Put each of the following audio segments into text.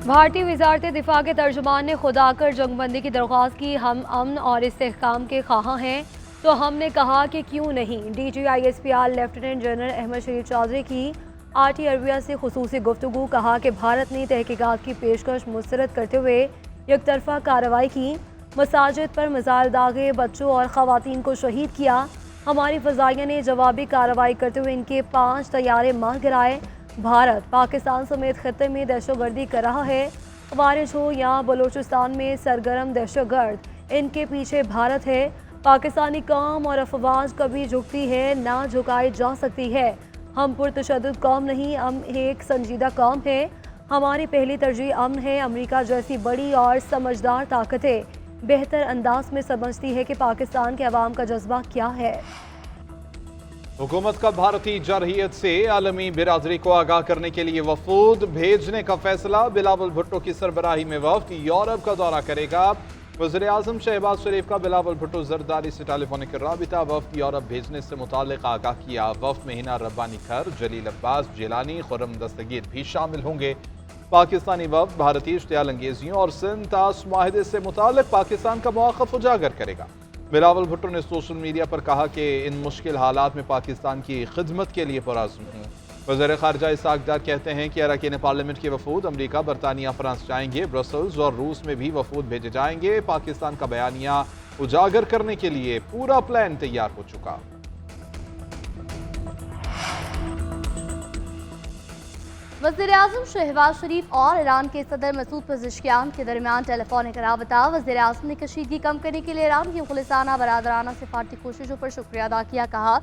भारतीय वजारत दिफा के तर्जुमान ने खुद आकर जंगबंदी की दरख्वास्त की। हम अमन और इस्तेहकाम के ख्वाह हैं तो हमने कहा कि क्यों नहीं। DGISPR लेफ्टिनेंट जनरल अहमद शरीफ चौधरी की RT अरबिया से खुसूसी गुफ्तगू। कहा कि भारत ने तहकीकात की पेशकश मुस्तरद करते हुए एक तरफा कार्रवाई की। मसाजिद पर मिसाइल दागे, बच्चों और ख़वातीन को शहीद किया। हमारी फ़ज़ाइया ने जवाबी कार्रवाई करते हुए इनके 5 तैयारे मार गिराए। भारत पाकिस्तान समेत खत्ते में दहशतगर्दी कर रहा है। वारिश हो या बलूचिस्तान में सरगर्म दहशतगर्द, इनके पीछे भारत है। पाकिस्तानी कौम और अफवाज कभी झुकती है ना झुकाई जा सकती है। हम पुरतशद्दुद कौम नहीं, हम एक संजीदा कौम है। हमारी पहली तरजीह अमन है। अमेरिका जैसी बड़ी और समझदार ताकतें बेहतर अंदाज में समझती है कि पाकिस्तान के अवाम का जज्बा क्या है। हुकूमत का भारतीय जरहियत से आलमी बिरादरी को आगाह करने के लिए वफूद भेजने का फैसला। बिलावल भुट्टो की सरबराही में वफ्द यूरोप का दौरा करेगा। वज़ीर-ए-आज़म शहबाज शरीफ का बिलावल भुट्टो जरदारी से टेलीफोनिक राबिता। वफ्द यूरोप भेजने से मुताल्लिक आगाह किया। वफ्द में हिना रब्बानी खर, जलील अब्बास जिलानी, खुर्रम दस्तगीर भी शामिल होंगे। पाकिस्तानी वफ्द भारतीय इश्तियाल अंगेजियों और सिंध ताश माहिदे से मुताल्लिक पाकिस्तान का मौक़िफ़ उजागर करेगा। बिलावल भुट्टो ने सोशल मीडिया पर कहा कि इन मुश्किल हालात में पाकिस्तान की खिदमत के लिए पुरअज़्म हूँ। वज़ीर ख़ारिजा इसहाक़ डार कहते हैं कि अरकान पार्लियामेंट के वफूद अमरीका, बरतानिया, फ्रांस जाएंगे। ब्रसल्स और रूस में भी वफूद भेजे जाएंगे। पाकिस्तान का बयानिया उजागर करने के लिए पूरा प्लान तैयार हो चुका। वज़ीर-ए-आज़म शहबाज शरीफ और ईरान के सदर मसूद पेज़ेश्कियान के दरमियान टेलीफोनिक राबता। वज़ीर-ए-आज़म ने कशीदगी कम करने के लिए ईरान की खुलिसाना बरादराना सिफारती कोशिशों पर शुक्रिया अदा किया। कहा,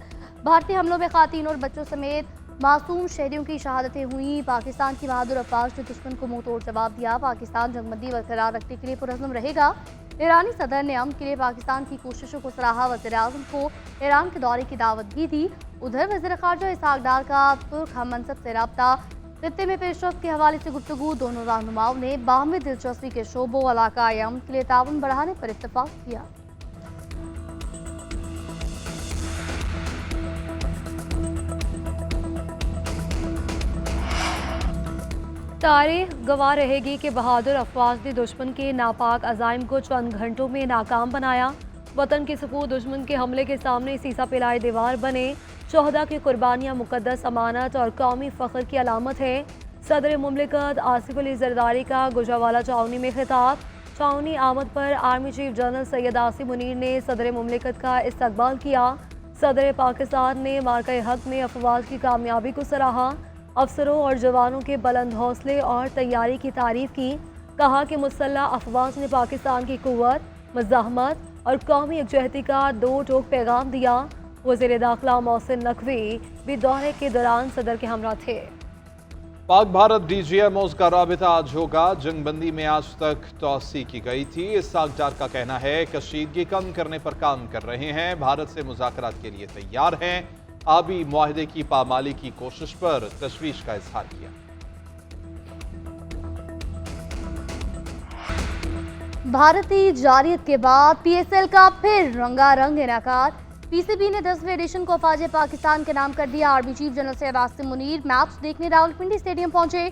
भारतीय हमलों में ख़वातीन और बच्चों समेत मासूम शहरियों की शहादतें हुई। पाकिस्तान की बहादुर अफवाज ने दुश्मन को मुंह तोड़ जवाब दिया। पाकिस्तान जंगबंदी बरकरार रखने के लिए पुरअज़्म रहेगा। ईरानी सदर ने अमन के लिए पाकिस्तान की कोशिशों को सराहा। वज़ीर-ए-आज़म को ईरान के दौरे की दावत भी दी। उधर वज़ीर ख़ारिजा इसहाक़ डार का तुर्क हम मनसब से रब्ता। खत्ते में पेशरफ्त के हवाले से गुफ्तगू। दोनों रहनुमाओं ने बाहमी दिलचस्पी के शोबों इलाकाई अमन के लिए ताउन बढ़ाने पर इत्तफ़ाक़ किया। तारीख गवाह रहेगी कि बहादुर अफवाज ने दुश्मन के नापाक अज़ाइम को चंद घंटों में नाकाम बनाया। वतन के सपूत दुश्मन के हमले के सामने सीसा पिलाए दीवार बने। शोहदा की कुर्बानियाँ मुक़द्दस अमानत और कौमी फ़ख्र की अलामत है। सदर मुमलिकत आसिफ अली जरदारी का गुजरावाला छावनी में खिताब। छावनी आमद पर army chief general Syed Asim Munir ने सदर मुमलिकत का इस्तकबाल किया। सदर पाकिस्तान ने मार्का हक में अफवाज की कामयाबी को सराहा। अफसरों और जवानों के बुलंद हौसले और तैयारी की तारीफ की। कहा कि मुसल्लह अफवाज ने पाकिस्तान की कुव्वत, मज़ाहमत और कौमी यकजहती का दो टोक पैगाम दिया। वज़ीर दाखिला मोहसिन नकवी भी दौरे के दौरान सदर के हमरा थे। पाक भारत DGMOs का राबिता आज होगा। जंगबंदी में आज तक तोसी की गई थी। इसहाक़ डार का कहना है कशीदगी कम करने पर काम कर रहे हैं। भारत से मुज़ाकरात के लिए तैयार हैं। आबी मुआहदे की पामाली की कोशिश पर तशवीश का इजहार किया। भारतीय जारियत के बाद PSL का फिर रंगारंग इनाकाद। PCB ने 10वें एडिशन को अफवाज पाकिस्तान के नाम कर दिया। Army chief general Syed Asim Munir match देखने रावलपिंडी स्टेडियम पहुंचे।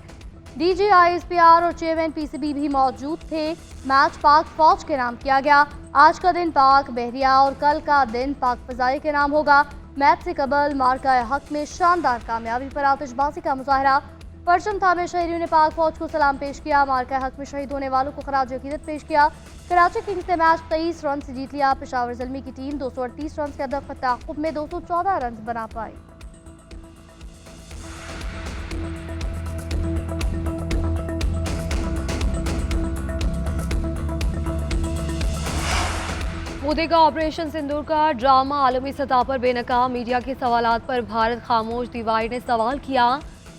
DGISPR और चेयरमैन PCB भी मौजूद थे। मैच पाक फौज के नाम किया गया। आज का दिन पाक बहरिया और कल का दिन पाक फजाई के नाम होगा। मैच से कबल मार्का हक में शानदार कामयाबी पर आतिशबाजी का मुजाहरा। परचम थामे शहरियों ने पाक फौज को सलाम पेश किया। मार्का हक में शहीद होने वालों को खराज अकीदत पेश किया। कराची किंग्स ने मैच 23 रन से जीत लिया। पेशावर ज़ल्मी की टीम 238 रन के अदब ताक़ुब में 214 रन बना पाई। मोदी का ऑपरेशन सिंदूर का ड्रामा आलमी सतह पर बेनकाम। मीडिया के सवालात पर भारत खामोश। दीवार ने सवाल किया,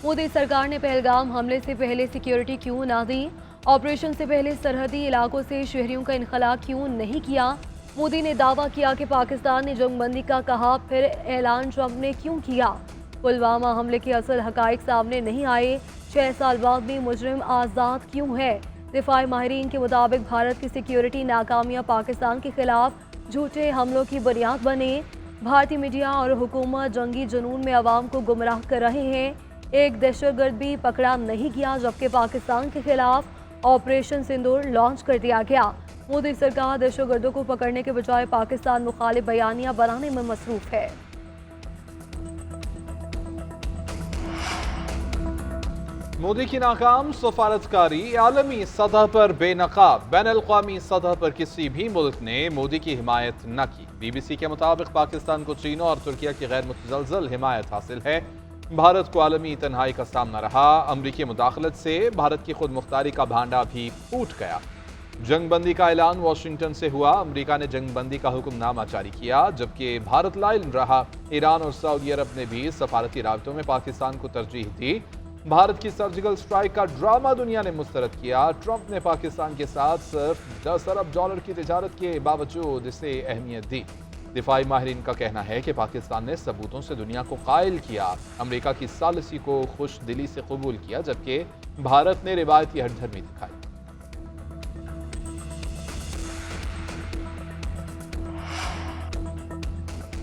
मोदी सरकार ने पहलगाम हमले से पहले सिक्योरिटी क्यों ना दी? ऑपरेशन से पहले सरहदी इलाकों से शहरियों का इनखला क्यों नहीं किया? मोदी ने दावा किया कि पाकिस्तान ने जंगबंदी का कहा, फिर ऐलान ट्रंप ने क्यों किया? पुलवामा हमले के असल हकाइक सामने नहीं आए। 6 साल बाद भी मुजरिम आज़ाद क्यों है? दिफाई माहिरीन के मुताबिक भारत की सिक्योरिटी नाकामियाँ पाकिस्तान के खिलाफ झूठे हमलों की बुनियाद बने। भारतीय मीडिया और हुकूमत जंगी जुनून में अवाम को गुमराह कर रहे हैं। एक दहशतगर्द भी पकड़ा नहीं गया, जबकि पाकिस्तान के खिलाफ ऑपरेशन सिंदूर लॉन्च कर दिया गया। मोदी सरकार दहशतगर्दों को पकड़ने के बजाय पाकिस्तान मुखालिफ बयानियां बनाने में मसरूफ है। मोदी की नाकाम सफारतकारी आलमी सतह पर बेनकाब। बैनुल-अक़वामी सतह पर किसी भी मुल्क ने मोदी की हिमायत न की। BBC के मुताबिक पाकिस्तान को चीन और तुर्किया की गैर मुतज़लज़ल हिमायत हासिल है। भारत को आलमी तन्हाई का सामना रहा। अमरीकी मुदाखलत से भारत की खुद मुख्तारी का भांडा भी फूट गया। जंगबंदी का ऐलान वाशिंगटन से हुआ। अमरीका ने जंगबंदी का हुक्मनामा जारी किया, जबकि भारत लाइल रहा। ईरान और सऊदी अरब ने भी सफारती राबतों में पाकिस्तान को तरजीह दी। भारत की सर्जिकल स्ट्राइक का ड्रामा दुनिया ने मुस्तरद किया। ट्रंप ने पाकिस्तान के साथ सिर्फ $10 अरब की तिजारत के बावजूद इसे अहमियत दी। दिफाई माहिरीन का कहना है कि पाकिस्तान ने सबूतों से दुनिया को कायल किया। अमेरिका की सालिसी को खुश दिली से कबूल किया, जबकि भारत ने रिवायती हठधर्मी दिखाई।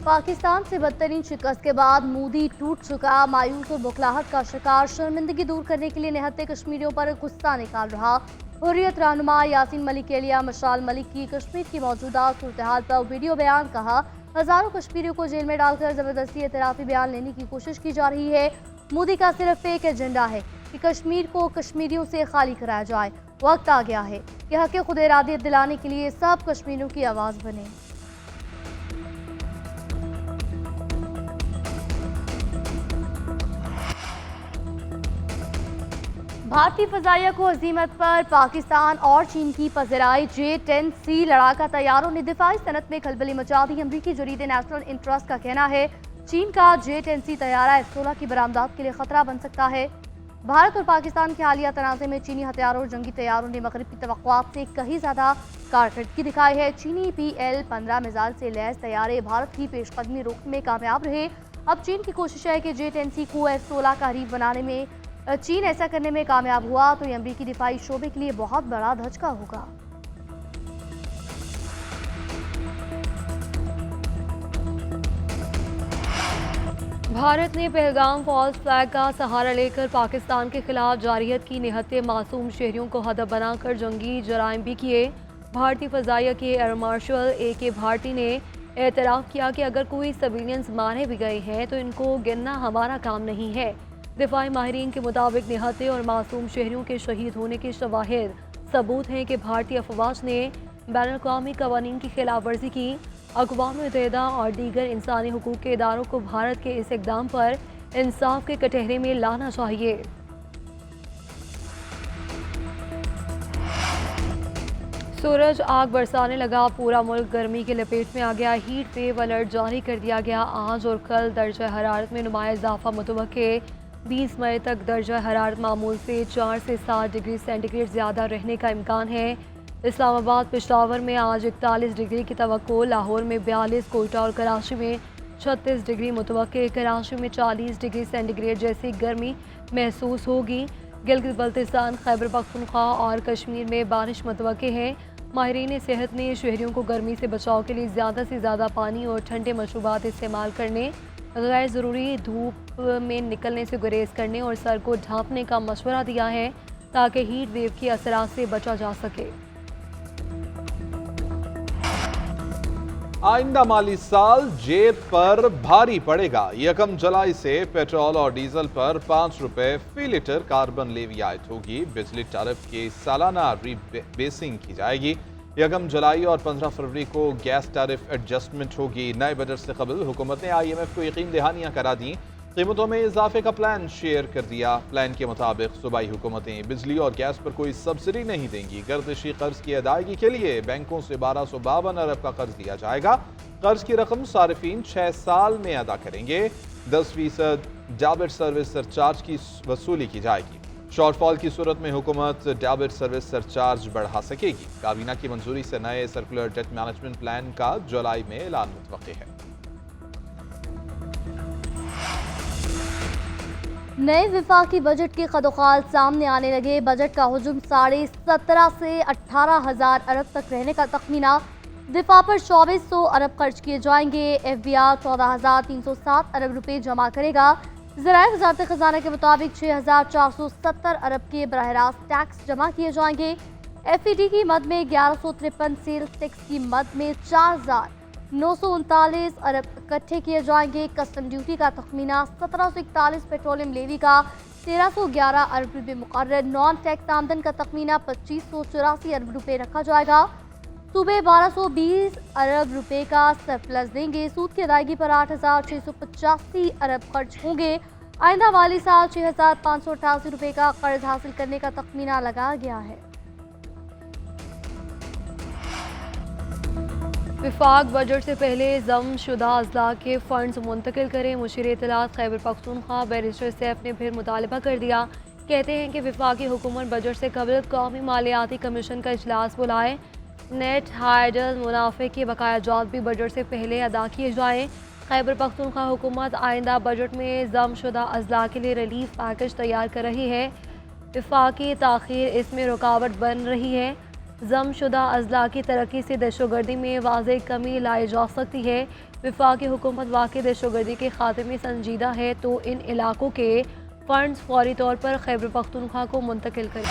पाकिस्तान से बदतरीन शिकस्त के बाद मोदी टूट चुका। मायूस और बौखलाहट का शिकार शर्मिंदगी दूर करने के लिए निहत्ते कश्मीरियों पर गुस्सा निकाल रहा। हुर्रियत रहनुमा यासीन मलिक के लिए मशाल मलिक की कश्मीर की मौजूदा सूरत हाल पर वीडियो बयान कहा। हजारों कश्मीरियों को जेल में डालकर जबरदस्ती एतराफी बयान लेने की कोशिश की जा रही है। मोदी का सिर्फ एक एजेंडा है कि कश्मीर को कश्मीरियों से खाली कराया जाए। वक्त आ गया है कि हक खुद इरादियत दिलाने के लिए सब कश्मीरियों की आवाज़ बने। भारतीय फजाइया को अजीमत पर पाकिस्तान और चीन की पजराई। J-10C लड़ाका तैयारों ने दिफाई सनत में खलबली मचा दी। अमरीकी जरीदे नेशनल इंटरेस्ट का कहना है चीन का J-10C तैयारा F-16 की बरामदात के लिए खतरा बन सकता है। भारत और पाकिस्तान के हालिया तनाज़े में चीनी हथियारों और जंगी तैयारों ने मगरिब की तवक्कुआत से कहीं ज्यादा कारकर्दगी दिखाई है। चीनी PL-15 मिसाइल से लैस तैयारे भारत की पेशकदमी रोकने में कामयाब रहे। अब चीन की कोशिश है कि J-10C को F-16 का हरीफ बनाने में चीन ऐसा करने में कामयाब हुआ तो ये अमरीकी दिफाई शोबे के लिए बहुत बड़ा धचका होगा। भारत ने पहलगाम फॉल्स फ्लैग का सहारा लेकर पाकिस्तान के खिलाफ जारियत की। निहत्ते मासूम शहरियों को हदफ बनाकर जंगी जराइम भी किए। भारतीय फजाइया के एयर मार्शल AK भारती ने एतराफ़ किया कि अगर कोई सिविलियंस मारे भी गए हैं तो इनको गिनना हमारा काम नहीं है। दिफाई माहिरीन के मुताबिक निहत्ते और मासूम शहरियों के शहीद होने के शवाहिद सबूत हैं कि भारतीय अफवाज ने बैनुल-अक़वामी क़वानीन की खिलाफ वर्जी की। अक़वाम मुत्तहिदा और दीगर इंसानी हुकूक के इदारों को भारत के इस इक़दाम पर इंसाफ के कटहरे में लाना चाहिए। सूरज आग बरसाने लगा। पूरा मुल्क गर्मी की लपेट में आ गया। हीट वेव अलर्ट जारी कर दिया गया। आज और कल दर्जा हरारत में नुमाया इजाफा मुतवक्के। 20 मई तक दर्जा हरारत मामूल से 4 से 7 डिग्री सेंटीग्रेड ज़्यादा रहने का इम्कान है। इस्लामाबाद पेशावर में आज 41 डिग्री की तवक्को। लाहौर में 42, कोयटा और कराची में 36 डिग्री मुतवक्के। कराची में 40 डिग्री सेंटीग्रेड जैसी गर्मी महसूस होगी। गिलगित बल्तिस्तान, खैबर पख्तूनख्वा और कश्मीर में बारिश मुतवक्के है। माहिरीन सेहत ने शहरियों को गर्मी से बचाव के लिए ज़्यादा से ज़्यादा पानी और ठंडे मशरूबात इस्तेमाल करने, गैर ज़रूरी धूप में निकलने से गुरेज करने और सर को ढांपने का मशवरा दिया है ताकि हीट वेव के असरात से बचा जा सके। आइंदा माली साल जेब पर भारी पड़ेगा। 1 जुलाई से पेट्रोल और डीजल पर 5 रुपए फी लीटर कार्बन लेवी आयद होगी। बिजली टैरिफ की सालाना रीबेसिंग की जाएगी। 1 जुलाई और 15 फरवरी को गैस टैरिफ एडजस्टमेंट होगी। नए बजट से कबल हुकूमत ने IMF को यकीन दहानियाँ करा दी। कीमतों में इजाफे का प्लान शेयर कर दिया। प्लान के मुताबिक सूबाई हुकूमतें बिजली और गैस पर कोई सब्सिडी नहीं देंगी। गर्दिशी कर्ज की अदायगी के लिए बैंकों से 1252 अरब का कर्ज दिया जाएगा। कर्ज की रकम सारिफीन 6 साल में अदा करेंगे। 10% डेबिट सर्विस सरचार्ज की वसूली की जाएगी। शॉर्टफॉल की सूरत में हुकूमत डेबिट सर्विस सरचार्ज बढ़ा सकेगी। काबीना की मंजूरी से नए सर्कुलर डेट मैनेजमेंट प्लान का जुलाई में ऐलान मुतवक्के है। नए विफाकी बजट के कदोखाल सामने आने लगे। बजट का हुजूम 17.5 से 18,000 अरब तक रहने का तखमीना। दिफा पर 2400 अरब खर्च किए जाएंगे। FBR 14,307 अरब रुपए जमा करेगा। ज़राए वज़ारत ख़ज़ाना के मुताबिक 6,470 अरब के बराह रास्त टैक्स जमा किए जाएंगे। FET की मद में 1153 सेल्स टैक्स की मद में 4,939 अरब इकट्ठे किए जाएंगे। कस्टम ड्यूटी का तखमीना 1741, पेट्रोलियम लेवी का 1311 अरब रुपये मुकर्रर, नॉन टैक्स आमदन का तखमीना 2584 अरब रुपये रखा जाएगा। सूबे 1220 अरब रुपए का सरप्लस देंगे। सूद की अदायगी पर 8,685 अरब खर्च होंगे। आइंदा वाली साल 6,588 रुपए का कर्ज हासिल करने का तखमीना लगाया गया है। विफाक बजट से पहले जम शुदा अजला के फंड्स मुंतकिल करें। मुशीर इत्तलात खैबर पख्तूनख्वा बैरिस्टर सैफ ने फिर मुतालबा कर दिया। कहते हैं कि विफाकी हुकूमत बजट से कबल कौमी मालियाती कमीशन का इजलास बुलाए। नेट हाइडल मुनाफे के बकाया जात भी बजट से पहले अदा किए जाएँ। खैबर पख्तूनख्वा हुकूमत आइंदा बजट में जम शुदा अजला के लिए रिलीफ पैकेज तैयार कर रही है। विफाकी ताख़ीर इसमें रुकावट बन रही है। जम शुदा अजला की तरक्की से दहशतगर्दी में वाज़ेह कमी लाई जा सकती है। विफाकी हुकूमत वाकई दहशतगर्दी के खात्मे में संजीदा है तो इन इलाकों के फंड्स फौरी तौर पर खैबर पख्तूनख्वा को मुंतकिल करें।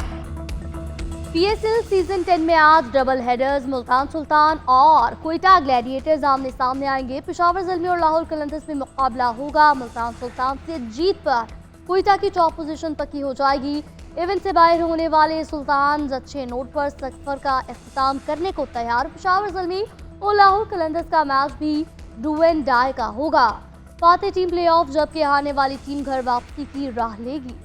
PSL सीजन 10 में आज डबल हेडर्स मुल्तान सुल्तान और क्वेटा ग्लैडिएटर्स आमने सामने आएंगे। पेशावर ज़ल्मी और लाहौर कलंदर्स में मुकाबला होगा। मुल्तान सुल्तान से जीत पर क्वेटा की टॉप पोजीशन पक्की हो जाएगी। इवेंट से बाहर होने वाले सुल्तान अच्छे नोट पर सफर का इख्तिताम करने को तैयार। पेशावर ज़ल्मी और लाहौर कलंदर्स का मैच भी डू एंड डाई का होगा। फातेह टीम प्लेऑफ, जबकि हारने वाली टीम घर वापसी की राह लेगी।